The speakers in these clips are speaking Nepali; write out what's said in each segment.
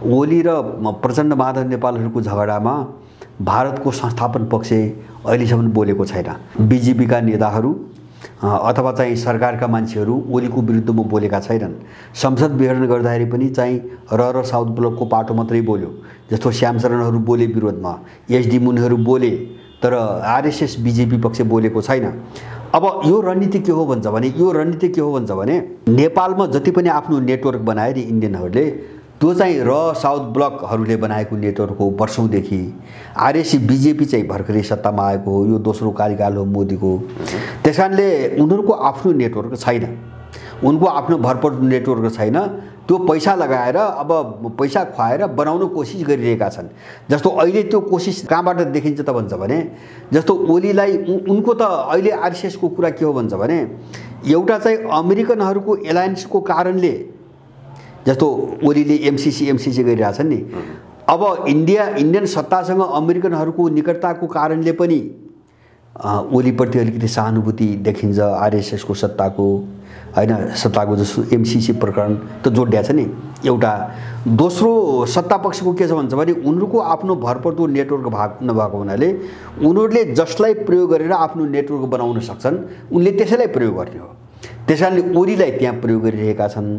ओली र प्रचण्ड माधव नेपालहरूको झगडामा भारतको संस्थापन पक्ष अहिलेसम्म बोलेको छैन। बीजेपीका नेताहरू अथवा चाहिँ सरकारका मान्छेहरू ओलीको विरुद्धमा बोलेका छैनन्। संसद विघटन गर्दाखेरि पनि चाहिँ र साउथ ब्लकको पाटो मात्रै बोल्यो। जस्तो श्यामशरणहरू बोले विरोधमा, एसडी मुनिहरू बोले, तर आरएसएस बीजेपी पक्ष बोलेको छैन। अब यो रणनीति के हो भन्छ भने नेपालमा जति पनि आफ्नो नेटवर्क बनाए नि इन्डियनहरूले, त्यो चाहिँ र साउथ ब्लकहरूले बनाएको नेटवर्क हो। वर्षौँदेखि आरएससी बीजेपी चाहिँ भर्खरै सत्तामा आएको हो। यो दोस्रो कार्यकाल हो मोदीको। त्यसकारणले उनीहरूको आफ्नो नेटवर्क छैन, उनको आफ्नो भरपर्दो नेटवर्क छैन। त्यो पैसा लगाएर अब पैसा खुवाएर बनाउन कोसिस गरिरहेका छन्। जस्तो अहिले त्यो कोसिस कहाँबाट देखिन्छ त भन्छ भने, जस्तो ओलीलाई उनको त अहिले आरएसएसको कुरा के हो भन्छ भने, एउटा चाहिँ अमेरिकनहरूको एलायन्सको कारणले, जस्तो ओलीले एमसिसी गरिरहेछन् नि, अब इन्डियन सत्तासँग अमेरिकनहरूको निकटताको कारणले पनि ओलीप्रति अलिकति सहानुभूति देखिन्छ। आरएसएसको सत्ताको सत्ताको जस्तो एमसिसी प्रकरण त जोडिया छ नि एउटा। दोस्रो सत्ता पक्षको के छ भन्छ भने, उनीहरूको आफ्नो भरपर्दो नेटवर्क नभएको हुनाले उनीहरूले जसलाई प्रयोग गरेर आफ्नो नेटवर्क बनाउन सक्छन् उनले त्यसैलाई प्रयोग गर्ने हो। त्यसैले ओलीलाई त्यहाँ प्रयोग गरिरहेका छन्,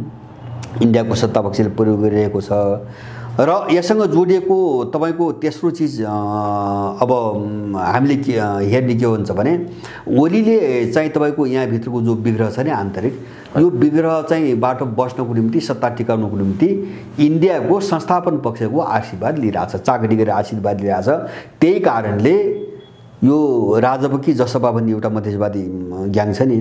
इन्डियाको सत्ता पक्षले प्रयोग गरिरहेको छ। र यससँग जोडिएको तपाईको तेस्रो चिज अब हामीले हेर्ने के हुन्छ भने, ओलीले चाहिँ तपाईको यहाँ भित्रको जो विग्रह छ नि आन्तरिक, यो विग्रह चाहिँ बाटो बस्नको निम्ति, सत्ता टिकाउनको निम्ति इन्डियाको संस्थापन पक्षको आशीर्वाद लिइरहेछ, चाकरी गरेर आशीर्वाद लिइरहेछ। त्यही कारणले यो राजपक्षी जसपा भन्ने एउटा मधेसवादी ग्याङ छ नि,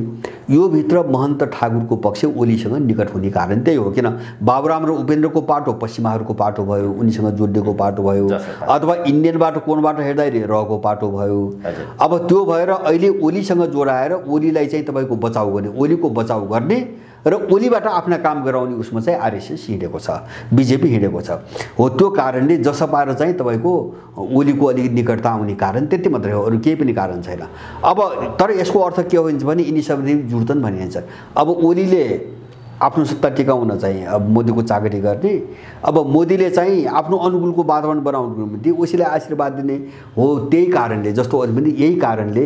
यो भित्र महन्त ठाकुरको पक्ष ओलीसँग निकट हुने कारण त्यही हो। किन बाबुराम र उपेन्द्रको पाटो पश्चिमाहरूको पाटो भयो, उनीसँग जोडिएको पाटो भयो, अथवा इन्डियनबाट कोणबाट हेर्दाखेरि रहेको पाटो भयो। अब त्यो भएर अहिले ओलीसँग जोडाएर ओलीलाई चाहिँ तपाईँको बचाउ गर्ने, ओलीको बचाउ गर्ने र ओलीबाट आफ्ना काम गराउने उसमा चाहिँ आरएसएस हिँडेको छ, बीजेपी हिँडेको छ। हो त्यो कारणले जसपा र चाहिँ तपाईँको ओलीको अलिकति निकटता आउने कारण त्यति मात्रै हो, अरू केही पनि कारण छैन। अब तर यसको अर्थ के हो भने यिनी सबैले जुड्छन् भनिन्छ। अब ओलीले आफ्नो सत्ता टिकाउन चाहिँ अब मोदीको चाकरी गर्ने, अब मोदीले चाहिँ आफ्नो अनुकूलको वातावरण बनाउनको निम्ति उसैलाई आशीर्वाद दिने हो। त्यही कारणले जस्तो अझ पनि यही कारणले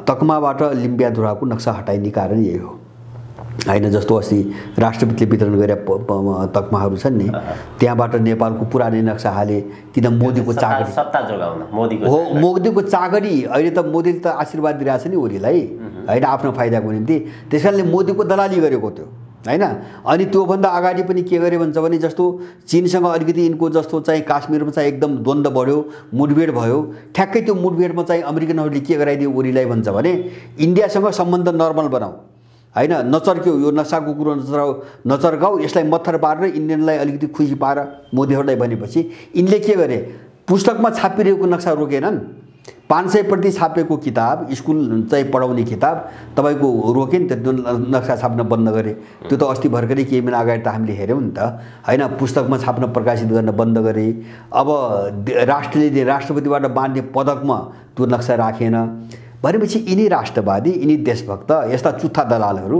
तकमाबाट लिम्बियाधुराको नक्सा हटाइने कारण यही हो हैन। जस्तो अस्ति राष्ट्रपतिले वितरण गरे तकमाहरू छन् नि, त्यहाँबाट नेपालको पुरानै नक्सा हाले। किन मोदीको चाकरी सत्ता जोगाउन मोदीको चाकरी अहिले त मोदीले त आशीर्वाद दिइरहेछ नि ओलीलाई हैन, आफ्नो फाइदाको निम्ति। त्यसकारणले मोदीको दलाली गरेको त्यो हैन। अनि त्योभन्दा अगाडि पनि के गरे भन्छ भने, जस्तो चीनसँग अलिकति यिनको जस्तो चाहिँ काश्मीरमा चाहिँ एकदम द्वन्द्व बढ्यो, मुठभेड भयो। ठ्याक्कै त्यो मुठभेडमा चाहिँ अमेरिकनहरूले के गराइदियो ओलीलाई भन्छ भने, इन्डियासँग सम्बन्ध नर्मल बनाऊ हैन, नचर्क्यो, यो नसाको कुरो नचर्काऊ, यसलाई मत्थर पारेर इन्डियनलाई अलिकति खुसी पार मोदीहरूलाई भनेपछि यिनले के गरे, पुस्तकमा छापिरहेको नक्सा रोकेनन्। 500 प्रति छापेको किताब, स्कुल चाहिँ पढाउने किताब तपाईँको रोके नि त, त्यो नक्सा छाप्न बन्द गरे। त्यो त अस्ति भर्खरै केही महिना अगाडि त हामीले हेऱ्यौँ नि त हैन, पुस्तकमा छाप्न प्रकाशित गर्न बन्द गरे। अब राष्ट्रपतिबाट बाँड्ने पदकमा त्यो नक्सा राखेन भनेपछि यिनी राष्ट्रवादी, यिनी देशभक्त, यस्ता चुत्था दलालहरू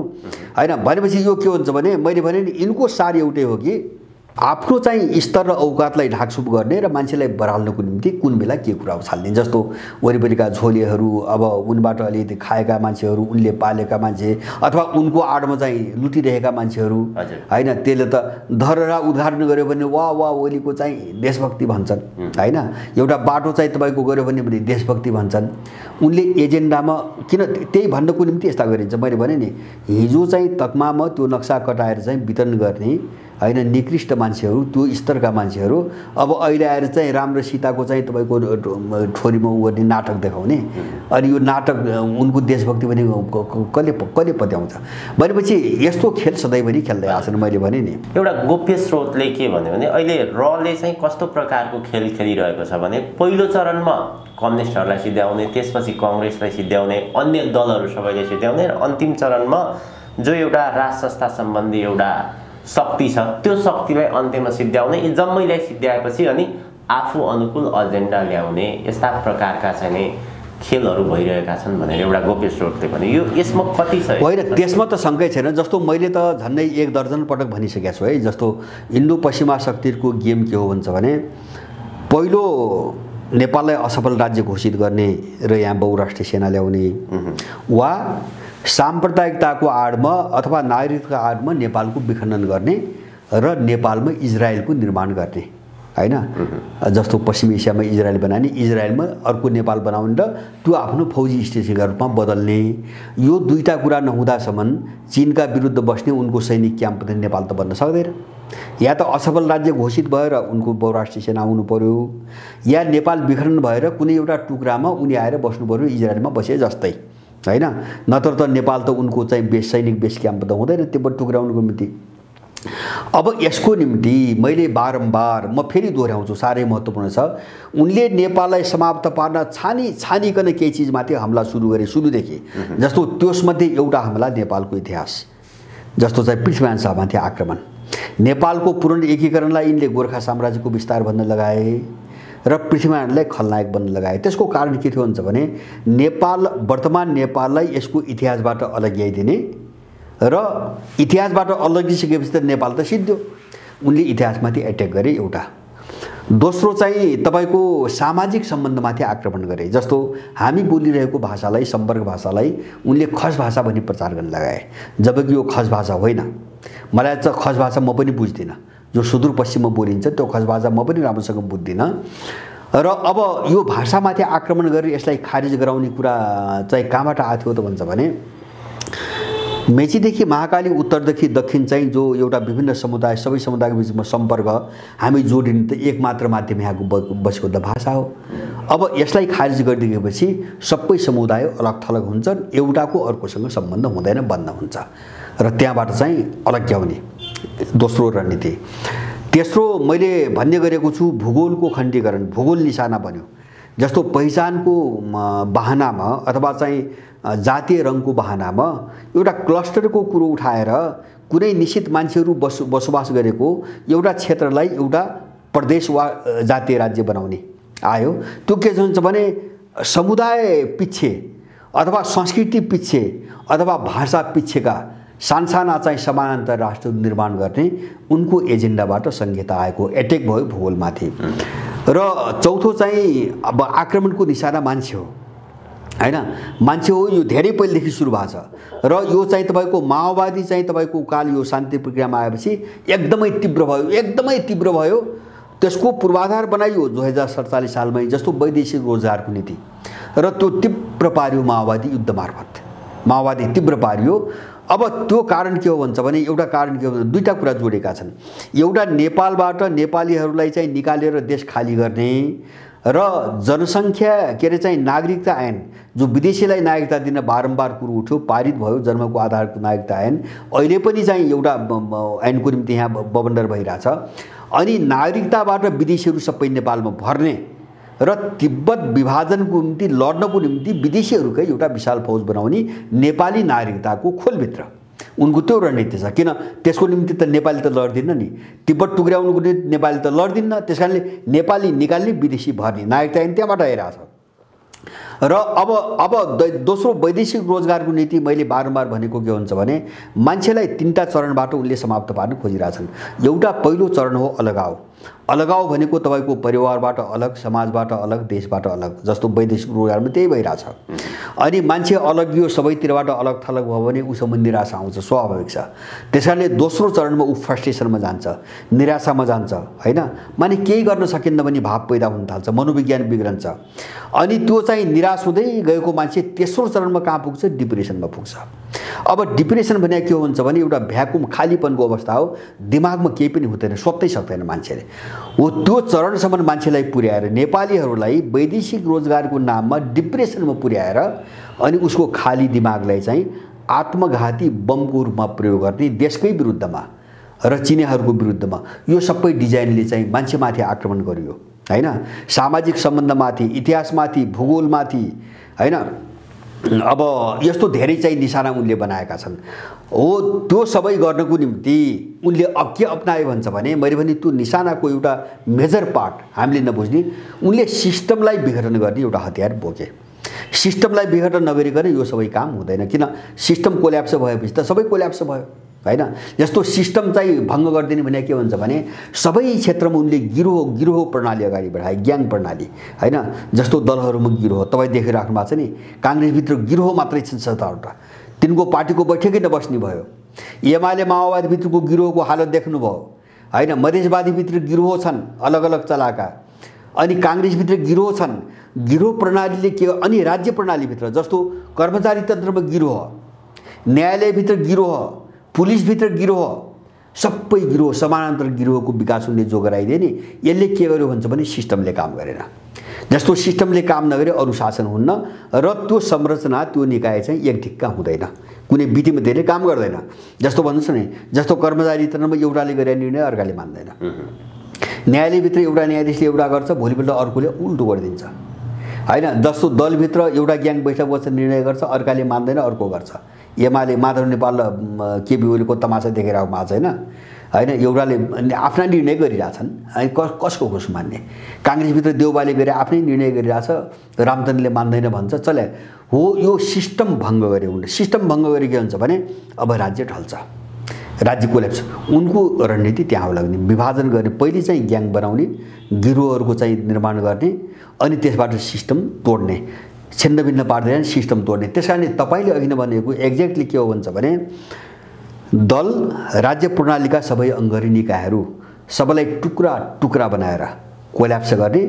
हैन। भनेपछि यो के हुन्छ भने, मैले भने नि यिनको सार एउटै हो कि आफ्नो चाहिँ स्तर र औकातलाई ढाकछुप गर्ने र मान्छेलाई बढाल्नको निम्ति कुन बेला के कुरा उछाल्ने। जस्तो वरिपरिका झोलेहरू, अब उनबाट अलिकति खाएका मान्छेहरू, उनले पालेका मान्छे अथवा उनको आडमा चाहिँ लुटिरहेका मान्छेहरू हैन, त्यसले त धरहरा उद्घाटन गर्यो भने वाह वाह ओलीको चाहिँ देशभक्ति भन्छन् हैन। एउटा बाटो चाहिँ तपाईँको गर्यो भने देशभक्ति भन्छन्। उनले एजेन्डामा किन त्यही भन्नको निम्ति यस्ता गरिन्छ। मैले भने नि, हिजो चाहिँ तकमामा त्यो नक्सा कटाएर चाहिँ वितरण गर्ने हैन निकृष्ट मान्छेहरू, त्यो स्तरका मान्छेहरू अब अहिले आएर चाहिँ राम र सीताको चाहिँ तपाईँको ठोरीमा गर्ने नाटक देखाउने। अनि यो नाटक उनको देशभक्ति पनि कसले पत्याउँछ भनेपछि यस्तो खेल सधैँभरि खेल्दै आछन्। मैले भने नि, एउटा गोप्य स्रोतले के भन्यो भने, अहिले रले चाहिँ कस्तो प्रकारको खेल खेलिरहेको छ भने, पहिलो चरणमा कम्युनिस्टहरूलाई सिध्याउने, त्यसपछि कांग्रेसलाई सिध्याउने, अन्य दलहरू सबैले सिध्याउने, र अन्तिम चरणमा जो एउटा राज संस्था सम्बन्धी एउटा शक्ति छ त्यो शक्तिलाई अन्त्यमा सिध्याउने, जम्मैलाई सिध्याएपछि अनि आफू अनुकूल एजेन्डा ल्याउने, यस्ता प्रकारका चाहिँ खेलहरू भइरहेका छन् भनेर एउटा गोप्य स्रोतले भने यो यसमा कति छ? होइन, त्यसमा त शङ्कै छैन। जस्तो मैले त झन्डै 1 दर्जन पटक भनिसकेको छु है। जस्तो इन्डो पश्चिमा शक्तिहरूको गेम के हो भन्छ भने पहिलो नेपाललाई असफल राज्य घोषित गर्ने र यहाँ बहुराष्ट्रिय सेना ल्याउने वा साम्प्रदायिकताको आडमा अथवा नागरिकताको आडमा नेपालको विखण्डन गर्ने र नेपालमा इजरायलको निर्माण गर्ने, हैन? जस्तो पश्चिमी एसियामा इजरायल बनाउने, इजरायलमा अर्को नेपाल बनाउने र त्यो आफ्नो फौजी स्टेसनका रूपमा बदल्ने। यो दुईटा कुरा नहुँदासम्म चीनका विरुद्ध बस्ने उनको सैनिक क्याम्प नेपाल त बन्न सक्दैन। या त असफल राज्य घोषित भएर उनको बहुराष्ट्रिय सेना आउनु पर्यो, या नेपाल विखण्डन भएर कुनै एउटा टुक्रामा उनी आएर बस्नु पर्यो इजरायलमा बसे जस्तै, हैन? नत्र त नेपाल त उनको चाहिँ सैनिक बेस क्याम्प त हुँदैन त्यो टुक्राउनुको निम्ति। अब यसको निम्ति मैले बारम्बार म फेरि दोहोऱ्याउँछु, साह्रै महत्त्वपूर्ण छ। उनले नेपाललाई समाप्त पार्न छानिकन केही चिजमाथि हमला सुरु गरे सुरुदेखि। जस्तो त्यसमध्ये एउटा हमला नेपालको इतिहास, जस्तो चाहिँ पृथ्वीनारायण शाहमाथि आक्रमण, नेपालको पूर्ण एकीकरणलाई यिनले गोर्खा साम्राज्यको विस्तार भन्न लगाए र पृथ्वीनारायणलाई खलनायक बन्न लगाए। त्यसको कारण के थियो भन्छ भने नेपाल, वर्तमान नेपाललाई यसको इतिहासबाट अलग्याइदिने र इतिहासबाट अलगिसकेपछि त नेपाल त सिद्धियो। उनले इतिहासमाथि एट्याक गरे एउटा। दोस्रो चाहिँ तपाईको सामाजिक सम्बन्धमाथि आक्रमण गरे। जस्तो हामी बोलिरहेको भाषालाई, सम्पर्क भाषालाई उनले खस भाषा भनी प्रचार गर्न लगाए, जबकि यो खस भाषा होइन। मलाई चाहिँ खस भाषा म पनि बुझ्दिनँ, जो सुदूरपश्चिममा बोलिन्छ त्यो खस भाषा म पनि राम्रोसँग बुझ्दिनँ। र अब यो भाषामाथि आक्रमण गरेर यसलाई खारिज गराउने कुरा चाहिँ कहाँबाट आएको थियो त भन्छ भने मेचीदेखि महाकाली, उत्तरदेखि दक्षिण चाहिँ जो एउटा विभिन्न समुदाय, सबै समुदायको बिचमा सम्पर्क हामी जोडिने त एक मात्र माध्यम यहाँको बसेको त भाषा हो। अब यसलाई खारिज गरिदिएपछि सबै समुदाय अलग थलग हुन्छन्, एउटाको अर्कोसँग सम्बन्ध हुँदैन, बन्द हुन्छ र त्यहाँबाट चाहिँ अलग्याउने दोस्रो रणनीति। तेस्रो मैले भन्ने गरेको छु भूगोलको खण्डीकरण, भूगोल निशाना बन्यो। जस्तो पहिचानको बहानामा अथवा चाहिँ जातीय रङको बहानामा एउटा क्लस्टरको कुरो उठाएर कुनै निश्चित मान्छेहरू बसोबास गरेको एउटा क्षेत्रलाई एउटा प्रदेश वा जातीय राज्य बनाउने आयो। त्यो के हुन्छ भने समुदाय पिच्छे अथवा संस्कृति पिच्छे अथवा भाषा पिच्छेका सानसाना चाहिँ समानान्तर राष्ट्र निर्माण गर्ने उनको एजेन्डाबाट संहिता आएको एटेक भयो भूगोलमाथि। र चौथो चाहिँ अब आक्रमणको निशाना मान्छे हो, हैन? मान्छे हो। यो धेरै पहिलेदेखि सुरु भएको छ र यो चाहिँ तपाईको माओवादी चाहिँ तपाईको काल यो शान्ति प्रक्रियामा आएपछि एकदमै तीव्र भयो। त्यसको पूर्वाधार बनाइयो 2047 सालमै, जस्तो वैदेशिक रोजगारको नीति, र त्यो तीव्र पार्यो माओवादी युद्ध मार्फत, माओवादी तीव्र पार्यो। अब त्यो कारण के हो भन्छ भने एउटा कारण के हो भने दुईटा कुरा जोडेका छन्। एउटा नेपालबाट नेपालीहरूलाई चाहिँ निकालेर देश खाली गर्ने र जनसङ्ख्या के अरे चाहिँ नागरिकता ऐन जो विदेशीलाई नागरिकता दिन बारम्बार कुरो उठ्यो, पारित भयो जन्मको आधारको नागरिकता ऐन, अहिले पनि चाहिँ एउटा ऐनको निम्ति यहाँ बवन्डर भइरहेछ। अनि नागरिकताबाट विदेशीहरू सबै नेपालमा भर्ने र तिब्बत विभाजनको निम्ति लड्नको निम्ति विदेशीहरूकै एउटा विशाल फौज बनाउने नेपाली नागरिकताको खोलभित्र उनको त्यो रणनीति छ। किन त्यसको निम्ति त नेपाली त लड्दिन्न नि, तिब्बत टुक्राउनुको निम्ति नेपाली त लड्दिन्न, त्यसकारणले नेपाली निकाल्ने विदेशी भर्ने नागरिकता ऐन त्यहाँबाट आइरहेछ। र अब दोस्रो वैदेशिक रोजगारको नीति मैले बारम्बार भनेको के हुन्छ भने मान्छेलाई तीनटा चरणबाट उनले समाप्त पार्न खोजिरहेछन्। एउटा पहिलो चरण हो अलगाव। अलगाव भनेको तपाईको परिवारबाट अलग, समाजबाट अलग, देशबाट अलग, जस्तो वैदेशिक रोजगारमा त्यही भइरहेछ। अनि मान्छे अलगियो, सबैतिरबाट अलग थलग भयो भने उसमा निराशा आउँछ, स्वाभाविक छ। त्यसकारणले दोस्रो चरणमा ऊ फ्रस्ट्रेसनमा जान्छ, निराशामा जान्छ, हैन? माने केही गर्न सकिन्न भने भाव पैदा हुन थाल्छ, मनोविज्ञान बिग्रन्छ। अनि त्यो चाहिँ निराश हुँदै गएको मान्छे तेस्रो चरणमा कहाँ पुग्छ? डिप्रेसनमा पुग्छ। अब डिप्रेसन भने के हुन्छ भने एउटा भ्याकुम खालीपनको अवस्था हो, दिमागमा केही पनि हुँदैन, सोच्नै सक्दैन मान्छेले। हो त्यो चरणसम्म मान्छेलाई पुर्याएर नेपालीहरूलाई वैदेशिक रोजगारको नाममा डिप्रेसनमा पुर्याएर अनि उसको खाली दिमागलाई चाहिँ आत्मघाती बमको रूपमा प्रयोग गर्ने देशकै विरुद्धमा र चिनीहरूको विरुद्धमा यो सबै डिजाइनले चाहिँ मान्छेमाथि आक्रमण गरियो, हैन? सामाजिक सम्बन्धमाथि, इतिहासमाथि, भूगोलमाथि, हैन? अब यस्तो धेरै चाहिँ निशाना उनले बनाएका छन्। हो त्यो सबै गर्नको निम्ति उनले अब के अपनाए भन्छ भने मैले भने त्यो निशानाको एउटा मेजर पार्ट हामीले नबुझ्ने उनले सिस्टमलाई विघटन गर्ने एउटा हतियार बोके। सिस्टमलाई विघटन नगरिकन यो सबै काम हुँदैन। किन सिस्टम कोल्याप्स भएपछि त सबै कोल्याप्स भयो हैन। जस्तो सिस्टम चाहिँ भङ्ग गरिदिने भने के भन्छ भने सबै क्षेत्रमा उनले गिरोह प्रणाली अगाडि बढाए, ग्याङ प्रणाली हैन। जस्तो दलहरूमा गिरोह तपाईँ देखिराख्नु भएको छ नि, काङ्ग्रेसभित्र गिरोह मात्रै छन् 7-8टा, तिनको पार्टीको बैठकै नबस्ने भयो। एमाले माओवादीभित्रको गिरोहको हालत देख्नुभयो हैन। मधेसवादीभित्र गिरोह छन् अलग अलग चलाका, अनि काङ्ग्रेसभित्र गिरोह छन्। गिरोह प्रणालीले के, अनि राज्य प्रणालीभित्र जस्तो कर्मचारी तन्त्रमा गिरोह, न्यायालयभित्र गिरोह, पुलिसभित्र गिरोह, सबै गिरोह समानान्तर गिरोहको विकास उनले जो गराइदिए नि, यसले के गर्यो भन्छ भने सिस्टमले काम गरेन। जस्तो सिस्टमले काम नगरे अरू शासन हुन्न र त्यो संरचना त्यो निकाय चाहिँ एक ढिक्का हुँदैन, कुनै विधिमध्यले काम गर्दैन। जस्तो भन्नुहोस् न, जस्तो कर्मचारी तन्त्रमा एउटाले गरे निर्णय अर्काले मान्दैन, न्यायालयभित्र एउटा न्यायाधीशले एउटा गर्छ, भोलिपल्ट अर्कोले उल्टो गरिदिन्छ हैन। जस्तो दलभित्र एउटा ग्याङ बैठक बस्छ निर्णय गर्छ, अर्काले मान्दैन, अर्को गर्छ। एमाले माधव नेपाल र केपी ओलीको तमासा देखेर आएको छैन हैन। एउटाले आफ्ना निर्णय गरिरहेछन्, अनि कसको खुस मान्ने। काङ्ग्रेसभित्र देउबाले गरे आफ्नै निर्णय गरिरहेछ, रामचन्द्रले मान्दैन भन्छ, चले हो। यो सिस्टम भङ्ग गरे उनले। सिस्टम भङ्ग गरे के हुन्छ भने अब राज्य ढल्छ, राज्य कोल्याप्स। उनको रणनीति त्यहाँ हो लाग्ने, विभाजन गर्ने, पहिले चाहिँ ग्याङ बनाउने, गिरोहहरूको चाहिँ निर्माण गर्ने, अनि त्यसबाट सिस्टम तोड्ने, छिन्नभिन्न पार्दैन, सिस्टम तोड्ने। त्यसकारणले तपाईँले अघि नै भनेको एक्ज्याक्टली के हो भन्छ भने दल राज्य प्रणालीका सबै अङ्गरी निकायहरू सबैलाई टुक्रा टुक्रा बनाएर कोल्याप्स गर्ने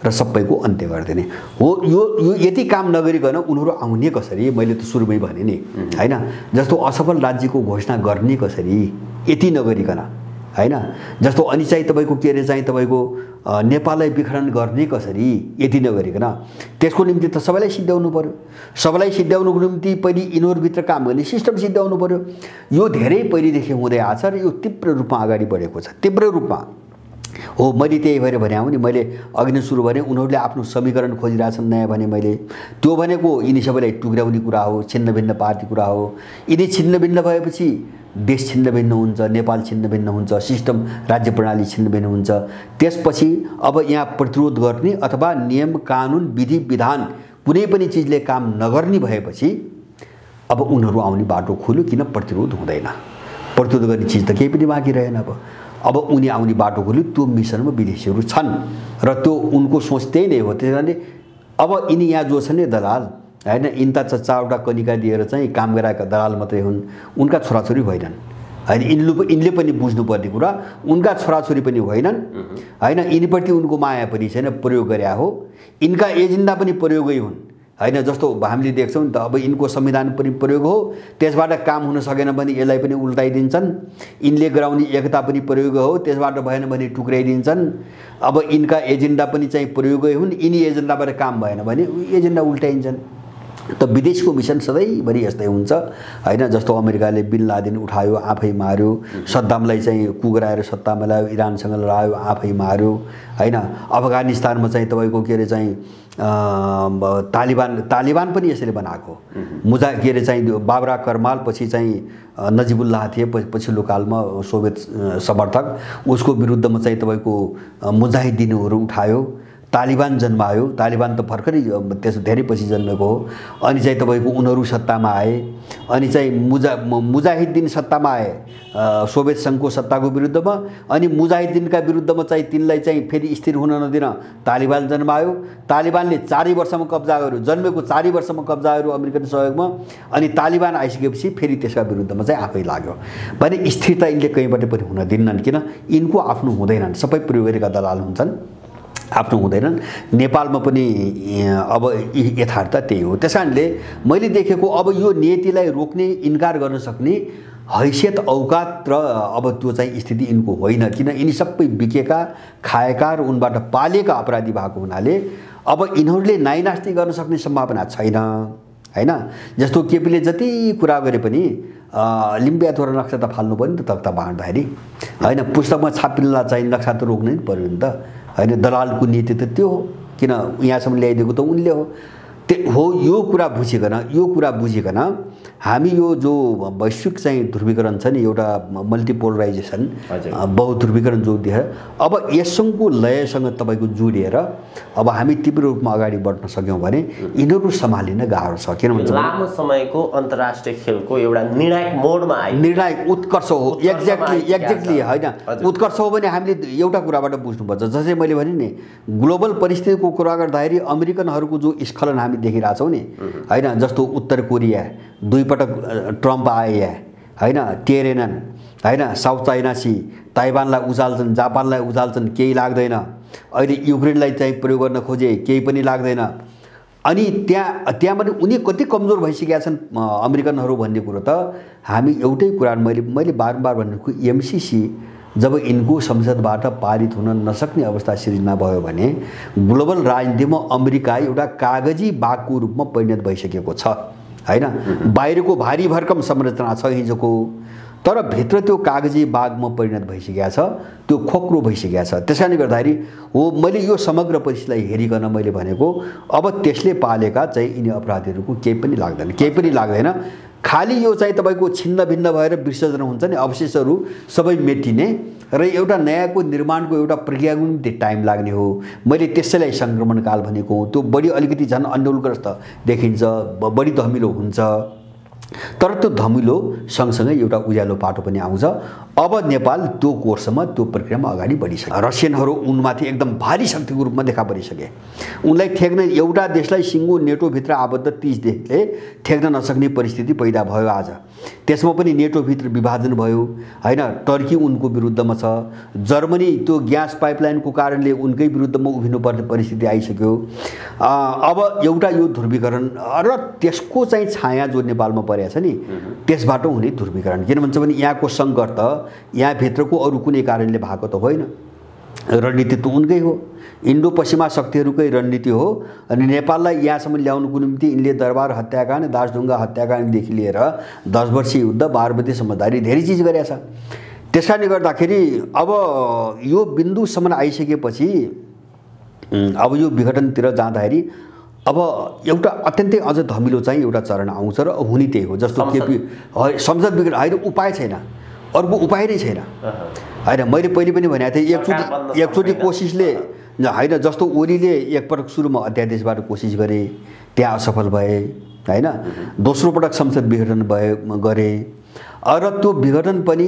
र सबैको अन्त्य गरिदिने हो। यो यति काम नगरिकन उनीहरू आउने कसरी, मैले त सुरुमै भने नि हैन। जस्तो असफल राज्यको घोषणा गर्ने कसरी यति नगरिकन हैन। जस्तो अनि चाहिँ तपाईँको के अरे चाहिँ तपाईँको नेपाललाई विखण्डन गर्ने कसरी यति नगरिकन, त्यसको निम्ति त सबैलाई सिद्ध्याउनु पर्यो। सबैलाई सिद्ध्याउनुको निम्ति पहिले यिनीहरूभित्र काम गर्ने सिस्टम सिद्ध्याउनु पर्यो। यो धेरै पहिलेदेखि हुँदै आएको छ र यो तीव्र रूपमा अगाडि बढेको छ, तीव्र रूपमा हो। मैले त्यही भएर भने नि, मैले अघि नै सुरु भने उनीहरूले आफ्नो समीकरण खोजिरहेछन् नयाँ भने, मैले त्यो भनेको यिनी सबैलाई टुक्राउने कुरा हो, छिन्नभिन्न पार्टी कुरा हो। यिनी छिन्नभिन्न भएपछि देश छिन्नभिन्न हुन्छ, नेपाल छिन्नभिन्न हुन्छ, सिस्टम राज्य प्रणाली छिन्नभिन्न हुन्छ। त्यसपछि अब यहाँ प्रतिरोध गर्ने अथवा नियम कानुन विधि विधान कुनै पनि चिजले काम नगर्ने भएपछि अब उनीहरू आउने बाटो खुल्यो। किन प्रतिरोध हुँदैन, प्रतिरोध गर्ने चिज त केही पनि बाँकी रहेन। अब उनी आउने बाटो खुल्यो। त्यो मिसनमा विदेशीहरू छन् र त्यो उनको सोच त्यही नै हो। त्यस कारणले अब यिनी यहाँ जो छन् नि दलाल हैन, यिनता 4वटा कनिका दिएर चाहिँ काम गराएका दलाल मात्रै हुन्, उनका छोराछोरी होइनन् हैन। यिनले पनि बुझ्नुपर्ने कुरा उनका छोराछोरी पनि होइनन् हैन। यिनीप्रति उनको माया पनि छैन, प्रयोग गरे हो। यिनका एजेन्डा पनि प्रयोगै हुन् हैन। जस्तो हामीले देख्छौँ नि त, अब यिनको संविधान पनि प्रयोग हो, त्यसबाट काम हुन सकेन भने यसलाई पनि उल्टाइदिन्छन्। यिनले गराउने एकता पनि प्रयोग हो, त्यसबाट भएन भने टुक्राइदिन्छन्। अब यिनका एजेन्डा पनि चाहिँ प्रयोगै हुन्, यिनी एजेन्डाबाट काम भएन भने एजेन्डा उल्टाइन्छन्। त विदेशको मिसन सधैँभरि यस्तै हुन्छ हैन। जस्तो अमेरिकाले बिन लादेन उठायो, आफै मार्यो, सद्दामलाई चाहिँ कुगराएर सत्तामा ल्यायो, इरानसँग लडायो, आफै मार्यो हैन। अफगानिस्तानमा चाहिँ तपाईँको के अरे चाहिँ तालिबान पनि यसरी बनाएको। के अरे चाहिँ बाबरा करमाल, पछि चाहिँ नजिबुल्लाह थिए पछिल्लो कालमा सोभियत समर्थक, उसको विरुद्धमा चाहिँ तपाईँको मुजाहिदिनहरू उठायो, तालिबान जन्मायो। तालिबान त भर्खरै त्यस धेरै पछि जन्मेको हो। अनि चाहिँ तपाईँको उनीहरू सत्तामा आए, अनि चाहिँ मुजाहिद्दिन सत्तामा आए सोभियत सङ्घको सत्ताको विरुद्धमा। अनि मुजाहिद्दिनका विरुद्धमा चाहिँ तिनलाई चाहिँ फेरि स्थिर हुन नदिन तालिबान जन्मायो। तालिबानले 4 वर्षमा कब्जा गर्यो, जन्मेको 4 वर्षमा कब्जा गर्यो अमेरिकन सहयोगमा। अनि तालिबान आइसकेपछि फेरि त्यसका विरुद्धमा चाहिँ आफै लाग्यो भने स्थिरता यिनले कहीँबाट पनि हुन दिन्नन्। किन यिनको आफ्नो हुँदैनन्, सबै प्रयोग गरेका दलाल हुन्छन्, आफ्नो हुँदैनन्। नेपालमा पनि अब यथार्थ त्यही हो। त्यसकारणले मैले देखेको अब यो नीतिलाई रोक्ने, इन्कार गर्न सक्ने हैसियत, औकात र अब त्यो चाहिँ स्थिति यिनको होइन। किन यिनी सबै बिकेका, खाएका र उनबाट पालेका अपराधी भएको हुनाले अब यिनीहरूले नाइनास्ती गर्न सक्ने सम्भावना छैन हैन। जस्तो केपीले जति कुरा गरे पनि लिम्बियाथोरा नक्सा त फाल्नु पर्यो नि त, तख्ता बाँड्दाखेरि हैन। पुस्तकमा छापिल्ला चाहिँ नक्सा त रोक्नै नि पर्यो नि त हैन। दलालको नीति त त्यो हो, किन यहाँसम्म ल्याइदिएको त उनले हो। त्यो हो। यो कुरा बुझिकन हामी यो जो वैश्विक चाहिँ ध्रुवीकरण छ नि, एउटा मल्टिपोलराइजेसन, बहुध्रुवीकरण जो देखेर अब यसको लयसँग तपाईँको जोडिएर अब हामी तीव्र रूपमा अगाडि बढ्न सक्यौँ भने यिनीहरू सम्हालिन गाह्रो छ। किन भन्छ लामो समयको अन्तर्राष्ट्रिय खेलको एउटा निर्णायक मोडमा आयो, निर्णायक उत्कर्ष हो। एक्ज्याक्टली होइन, उत्कर्ष हो भने हामीले एउटा कुराबाट बुझ्नुपर्छ। जस्तै मैले भने नि, ग्लोबल परिस्थितिको कुरा गर्दाखेरि अमेरिकनहरूको जो स्खलन हामी देखिरहेछौँ नि होइन, जस्तो उत्तर कोरिया 2 पटक ट्रम्प आए होइन, टेरेनन होइन, साउथ चाइना सी, ताइवानलाई उचाल्छन्, जापानलाई उचाल्छन्, केही लाग्दैन। अहिले युक्रेनलाई चाहिँ प्रयोग गर्न खोजे, केही पनि लाग्दैन। अनि त्यहाँ पनि उनी कति कमजोर भइसकेका छन् अमेरिकनहरू भन्ने कुरो त हामी एउटै कुरा मैले बारम्बार भनेको, एमसिसी जब यिनको संसदबाट पारित हुन नसक्ने अवस्था सिर्जना भयो भने ग्लोबल राजनीतिमा अमेरिका एउटा कागजी बाघको रूपमा परिणत भइसकेको छ होइन। बाहिरको भारी भरकम संरचना छ हिजोको, तर भित्र त्यो कागजी बाघमा परिणत भइसकेको छ, त्यो खोक्रो भइसकेको छ। त्यसकारणले गर्दाखेरि हो मैले यो समग्र परिस्थितिलाई हेरिकन मैले भनेको अब त्यसले पालेका चाहिँ यिनी अपराधीहरूको केही पनि लाग्दैन। खालि यो चाहिँ तपाईँको छिन्न भिन्न भएर विसर्जन हुन्छ नि, अवशेषहरू सबै मेटिने र एउटा नयाँको निर्माणको एउटा प्रक्रियाको निम्ति टाइम लाग्ने हो। मैले त्यसैलाई सङ्क्रमणकाल भनेको हो। त्यो बढी अलिकति झन् अन्यलग्रस्त देखिन्छ, बढी धमिलो हुन्छ, तर त्यो धमिलो सँगसँगै एउटा उज्यालो पाटो पनि आउँछ। अब नेपाल त्यो कोर्समा त्यो प्रक्रियामा अगाडि बढिसक्यो। रसियनहरू उनमाथि एकदम भारी शक्तिको रूपमा देखा परिसके। उनलाई ठेक्न एउटा देशलाई सिङ्गो नेटोभित्र आबद्ध 30 देशले ठेक्न नसक्ने परिस्थिति पैदा भयो आज। त्यसमा पनि नेटोभित्र विभाजन भयो होइन। टर्की उनको विरुद्धमा छ, जर्मनी त्यो ग्यास पाइपलाइनको कारणले उनकै विरुद्धमा उभिनुपर्ने परिस्थिति आइसक्यो। अब एउटा यो ध्रुवीकरण र त्यसको चाहिँ छाया जो नेपालमा परेको छ नि, त्यसबाट हुने ध्रुवीकरण। किन भन्छ भने यहाँको सङ्कट त यहाँभित्रको अरू कुनै कारणले भएको त होइन, रणनीति त उनकै हो, इन्डो पश्चिमा शक्तिहरूकै रणनीति हो। अनि नेपाललाई यहाँसम्म ल्याउनुको निम्ति यिनले दरबार हत्याकाण्ड, दासढुङ्गा हत्याकाण्डदेखि लिएर 10 वर्षीय युद्ध, 12 समझदारी, धेरै चिज गरेका छ। त्यसकारणले गर्दाखेरि अब यो बिन्दुसम्म आइसकेपछि अब यो विघटनतिर जाँदाखेरि अब एउटा अत्यन्तै अझ धमिलो चाहिँ एउटा चरण आउँछ र हुने त्यही हो। जस्तो के संसद विघटन होइन, उपाय छैन, अर्को उपाय नै छैन होइन। मैले पहिले पनि भनेको थिएँ, एकचोटि कोसिसले होइन, जस्तो ओलीले एकपटक सुरुमा अध्यादेशबाट कोसिस गरे, त्यहाँ असफल भए होइन। दोस्रो पटक संसद विघटन गरे र त्यो विघटन पनि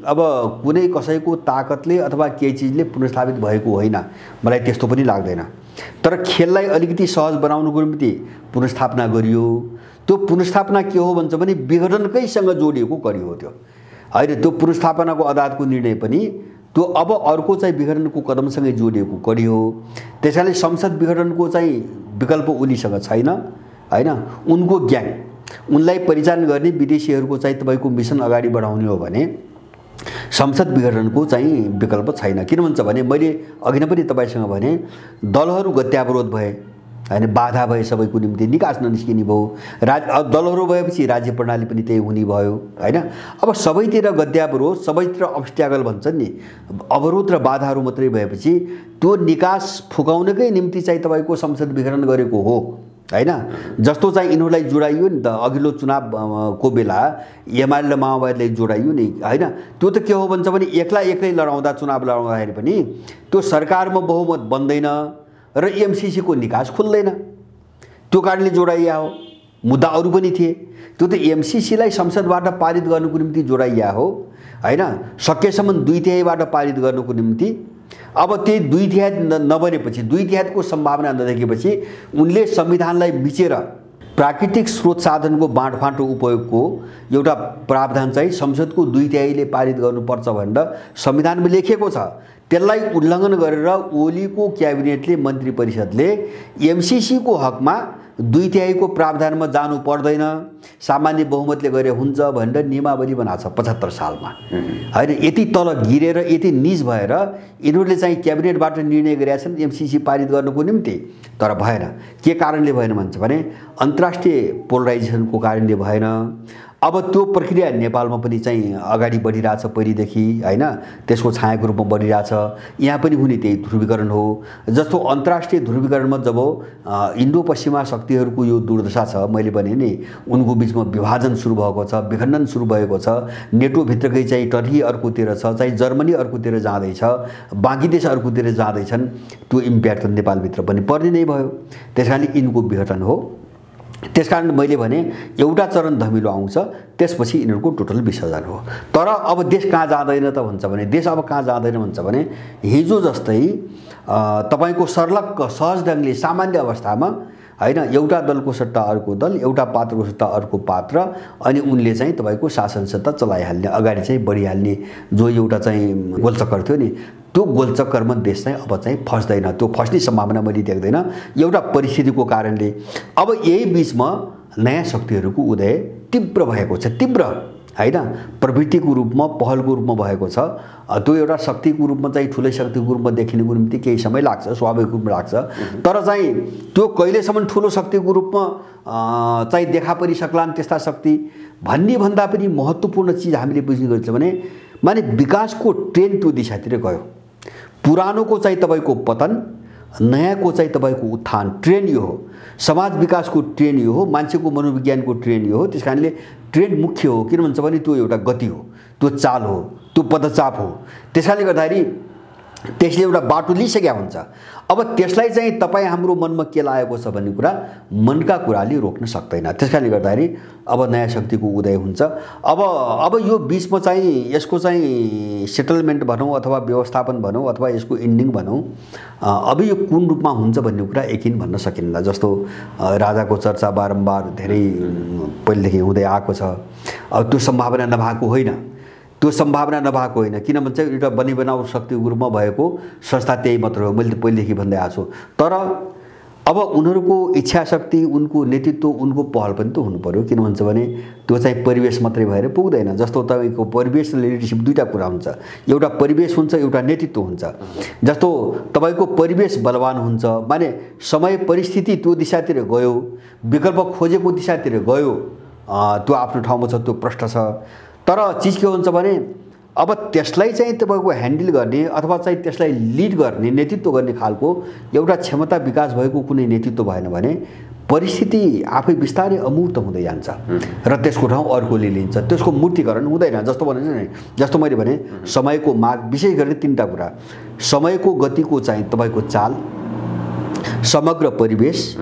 अब कुनै कसैको ताकतले अथवा केही चिजले पुनर्स्थापित भएको होइन, मलाई त्यस्तो पनि लाग्दैन। तर खेललाई अलिकति सहज बनाउनुको निम्ति पुनर्स्थापना गरियो। त्यो पुनर्स्थापना के हो भन्छ भने विघटनकैसँग जोडिएको कडी हो त्यो होइन। त्यो पुनर्स्थापनाको अदालतको निर्णय पनि त्यो अब अर्को चाहिँ विघटनको कदमसँगै जोडिएको कडी हो। त्यसैले संसद विघटनको चाहिँ विकल्प उनीसँग छैन होइन। उनको ग्याङ, उनलाई परिचालन गर्ने विदेशीहरूको चाहिँ तपाईँको मिसन अगाडि बढाउने हो भने संसद विघटनको चाहिँ विकल्प छैन। किन भन्छ भने मैले अघि नै पनि तपाईँसँग भने दलहरू गत्यावरोध भए होइन, बाधा भए, सबैको निम्ति निकास ननिस्किने भयो। दलहरू भएपछि राज्य प्रणाली पनि त्यही हुने भयो होइन। अब सबैतिर गत्यावरोध, सबैतिर अब्स्ट्याकल भन्छन् नि, अवरोध र बाधाहरू मात्रै भएपछि त्यो निकास फुकाउनकै निम्ति चाहिँ तपाईँको संसद विघटन गरेको हो होइन। जस्तो चाहिँ यिनीहरूलाई जोडाइयो नि त अघिल्लो चुनावको बेला एमाले र माओवादीलाई जोडाइयो नि होइन। त्यो त के हो भन्छ भने एक्लै लडाउँदा, चुनाव लडाउँदाखेरि पनि त्यो सरकारमा बहुमत बन्दैन र एमसिसीको निकास खुल्दैन। त्यो कारणले जोडाइया हो। मुद्दा अरू पनि थिए, त्यो त एमसिसीलाई संसदबाट पारित गर्नुको निम्ति जोडाइया हो होइन। सकेसम्म 2/3बाट पारित गर्नुको निम्ति। अब त्यही 2/3 नबनेपछि, 2/3को सम्भावना नदेखेपछि उनले संविधानलाई मिचेर प्राकृतिक स्रोत साधनको बाँडफाँडो उपयोगको एउटा प्रावधान चाहिँ संसदको 2/3ले पारित गर्नुपर्छ भनेर संविधानमा लेखिएको छ। त्यसलाई उल्लङ्घन गरेर ओलीको क्याबिनेटले, मन्त्री परिषदले एमसिसीको हकमा 2/3को प्रावधानमा जानु पर्दैन, सामान्य बहुमतले गरे हुन्छ भनेर नियमावली बनाएको छ 75 सालमा होइन। यति तल गिरेर, यति निज भएर यिनीहरूले चाहिँ क्याबिनेटबाट निर्णय गरेका छन् एमसिसी पारित गर्नुको निम्ति, तर भएन। के कारणले भएन भन्छ भने अन्तर्राष्ट्रिय पोलराइजेसनको कारणले भएन। अब त्यो प्रक्रिया नेपालमा पनि चाहिँ अगाडि बढिरहेछ पहिलेदेखि हैन, त्यसको छायाको रूपमा बढिरहेछ। यहाँ पनि हुने त्यही ध्रुवीकरण हो। जस्तो अन्तर्राष्ट्रिय ध्रुवीकरणमा जब इन्डो पश्चिमा शक्तिहरूको यो दुर्दशा छ, मैले भने नि उनको बिचमा विभाजन सुरु भएको छ, विखण्डन सुरु भएको छ, नेटो भित्रकै चाहिँ टर्की अर्कोतिर छ, चाहिँ जर्मनी अर्कोतिर जाँदैछ, बाँकी देश अर्कोतिर जाँदैछन्, त्यो इम्प्याक्ट त नेपालभित्र पनि पर्ने नै भयो। त्यसकारणले यिनको विघटन हो। त्यसकारण मैले भने एउटा चरण धमिलो आउँछ, त्यसपछि यिनीहरूको टोटल विसर्जन हो। तर अब देश कहाँ जाँदैन त भन्छ भने, देश अब कहाँ जाँदैन भन्छ भने हिजो जस्तै तपाईको सर्लक्क सहज ढङ्गले सामान्य अवस्थामा हैन, एउटा दलको सट्टा अर्को दल, एउटा पात्रको सट्टा अर्को पात्र, अनि उनले चाहिँ तपाईको शासन सत्ता चलाइहाल्ने, अगाडि चाहिँ बढिहाल्ने जो एउटा चाहिँ गोलचक्कर थियो नि, त्यो गोलचक्करमा देश चाहिँ अब चाहिँ फस्दैन। त्यो फस्ने सम्भावना मैले देख्दैन एउटा परिस्थितिको कारणले। अब यही बिचमा नयाँ शक्तिहरूको उदय तीव्र भएको छ, तीव्र हैन, प्रवृत्तिको रूपमा पहलको रूपमा भएको छ। त्यो एउटा शक्तिको रूपमा चाहिँ ठुलै शक्तिको रूपमा देखिनुको निम्ति केही समय लाग्छ, स्वाभाविक रूपमा लाग्छ। तर चाहिँ त्यो कहिलेसम्म ठुलो शक्तिको रूपमा चाहिँ देखा परिसक्लान् त्यस्ता शक्ति भन्ने भन्दा पनि महत्त्वपूर्ण चिज हामीले बुझ्ने गर्छ भने माने विकासको ट्रेन त्यो दिशातिर गयो। पुरानोको चाहिँ तपाईको पतन, नयाँको चाहिँ तपाईको उत्थान, ट्रेन यो हो। समाज विकासको ट्रेन यो हो, मान्छेको मनोविज्ञानको ट्रेन यो हो। त्यसकारणले ट्रेन मुख्य हो, किन भन्छ भने त्यो एउटा गति हो, त्यो चाल हो, त्यो पदचाप हो। त्यसकारणले गर्दाखेरि त्यसले एउटा बाटो लिइसकेका हुन्छ। अब त्यसलाई चाहिँ तपाईँ हाम्रो मनमा के लागेको छ भन्ने कुरा मनका कुराले रोक्न सक्दैन। त्यसकारणले गर्दाखेरि अब नयाँ शक्तिको उदय हुन्छ। अब यो बिचमा चाहिँ यसको चाहिँ सेटलमेन्ट भनौँ अथवा व्यवस्थापन भनौँ अथवा यसको एन्डिङ भनौँ, अब यो कुन रूपमा हुन्छ भन्ने कुरा यकिन भन्न सकिन्न। जस्तो राजाको चर्चा बारम्बार धेरै पहिलेदेखि हुँदै आएको छ। अब त्यो सम्भावना नभएको होइन, त्यो सम्भावना नभएको होइन, किन भन्छ एउटा बनी बनाउ शक्तिको रूपमा भएको संस्था त्यही मात्र हो, मैले पहिलेदेखि भन्दै आएको छु। तर अब उनीहरूको इच्छा शक्ति, उनको नेतृत्व, उनको पहल पनि त हुनु पर्यो। किन भन्छ भने त्यो चाहिँ परिवेश मात्रै भएर पुग्दैन। जस्तो तपाईँको परिवेश र लिडरसिप दुईटा कुरा हुन्छ, एउटा परिवेश हुन्छ, एउटा नेतृत्व हुन्छ। जस्तो तपाईँको परिवेश बलवान हुन्छ माने समय परिस्थिति त्यो दिशातिर गयो, विकल्प खोजेको दिशातिर गयो, त्यो आफ्नो ठाउँमा छ, त्यो प्रष्ट छ। तर चिज के हुन्छ भने अब त्यसलाई चाहिँ तपाईको ह्यान्डल गर्ने अथवा चाहिँ त्यसलाई लिड गर्ने, नेतृत्व गर्ने खालको एउटा क्षमता विकास भएको कुनै नेतृत्व भएन भने परिस्थिति आफै बिस्तारै अमूर्त हुँदै जान्छ र त्यसको ठाउँ अर्कोले लिन्छ, त्यसको मूर्तिकरण हुँदैन। जस्तो भने नि, जस्तो मैले भने समयको माग, विशेष गरी तीनटा कुरा, समयको गतिको चाहिँ तपाईको चाल, समग्र परिवेश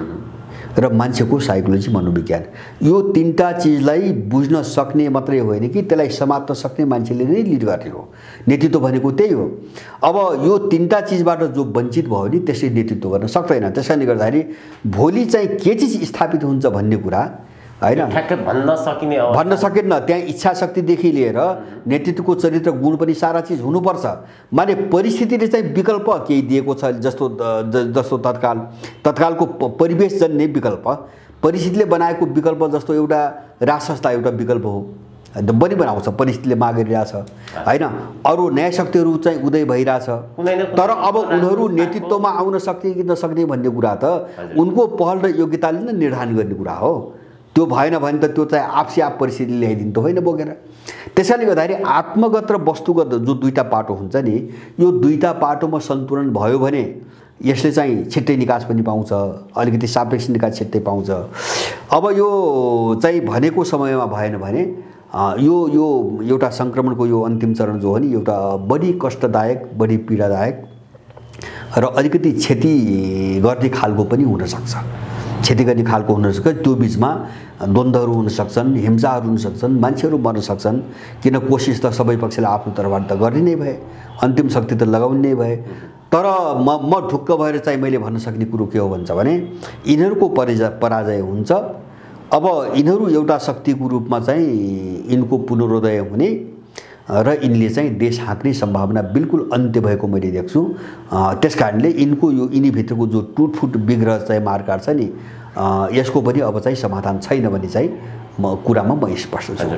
र मान्छेको साइकोलोजी, मनोविज्ञान, यो तीनटा चिजलाई बुझ्न सक्ने मात्रै होइन कि त्यसलाई समात्न सक्ने मान्छेले नै लिड गर्ने हो। नेतृत्व भनेको त्यही हो। अब यो तीनटा चिजबाट जो वञ्चित भयो नि त्यसले नेतृत्व गर्न सक्दैन। त्यसैले गर्दाखेरि भोलि चाहिँ के चिज स्थापित हुन्छ भन्ने कुरा हैन ठ्याक्कै भन्न सकिन्न। त्यहाँ इच्छा शक्तिदेखि लिएर नेतृत्वको चरित्र गुण पनि सारा चिज हुनुपर्छ। माने परिस्थितिले चाहिँ विकल्प केही दिएको छ, जस्तो तत्कालको परिवेशजन्य विकल्प, परिस्थितिले बनाएको विकल्प, जस्तो एउटा राजसंस्था एउटा विकल्प हो, बनी बनाउँछ, परिस्थितिले माग गरिरहेछ हैन। अरू नयाँ शक्तिहरू चाहिँ उदय भइरहेछ, तर अब उनीहरू नेतृत्वमा आउन सक्ने कि नसक्ने भन्ने कुरा त उनको पहल र योग्यताले नै निर्धारण गर्ने कुरा हो। त्यो भएन भने त त्यो चाहिँ आफसे आप परिस्थितिले ल्याइदिनु त होइन बोकेर। त्यसैले गर्दाखेरि आत्मगत र वस्तुगत जो दुईटा पाटो हुन्छ नि, यो दुईटा पाटोमा सन्तुलन भयो भने यसले चाहिँ छिट्टै निकास पनि पाउँछ, अलिकति सापेक्ष निकास छिट्टै पाउँछ। अब यो चाहिँ भनेको समयमा भएन भने यो एउटा सङ्क्रमणको यो अन्तिम चरण जो हो नि, एउटा बढी कष्टदायक, बढी पीडादायक र अलिकति क्षति गर्ने खालको पनि हुनसक्छ। क्षति गर्ने खालको हुनसक्छ। त्यो बिचमा द्वन्द्वहरू हुन सक्छन्, हिंसाहरू हुन सक्छन्, मान्छेहरू मर्न सक्छन्। किन कोसिस त सबै पक्षले आफ्नो तर्फबाट त गर्ने नै भए, अन्तिम शक्ति त लगाउने नै भए। तर म ढुक्क भएर चाहिँ मैले भन्न सक्ने कुरो के हो भन्छ भने यिनीहरूको पराजय हुन्छ। अब यिनीहरू एउटा शक्तिको रूपमा चाहिँ यिनको पुनरोदय हुने र यिनले चाहिँ देश हाँक्ने सम्भावना बिल्कुल अन्त्य भएको मैले देख्छु। त्यसकारणले यिनको यो यिनीभित्रको जो टुटफुट विग्रह चाहिँ मार्काट छ नि, यसको पनि अब चाहिँ समाधान छैन भन्ने चाहिँ कुरामा म स्पष्ट छु।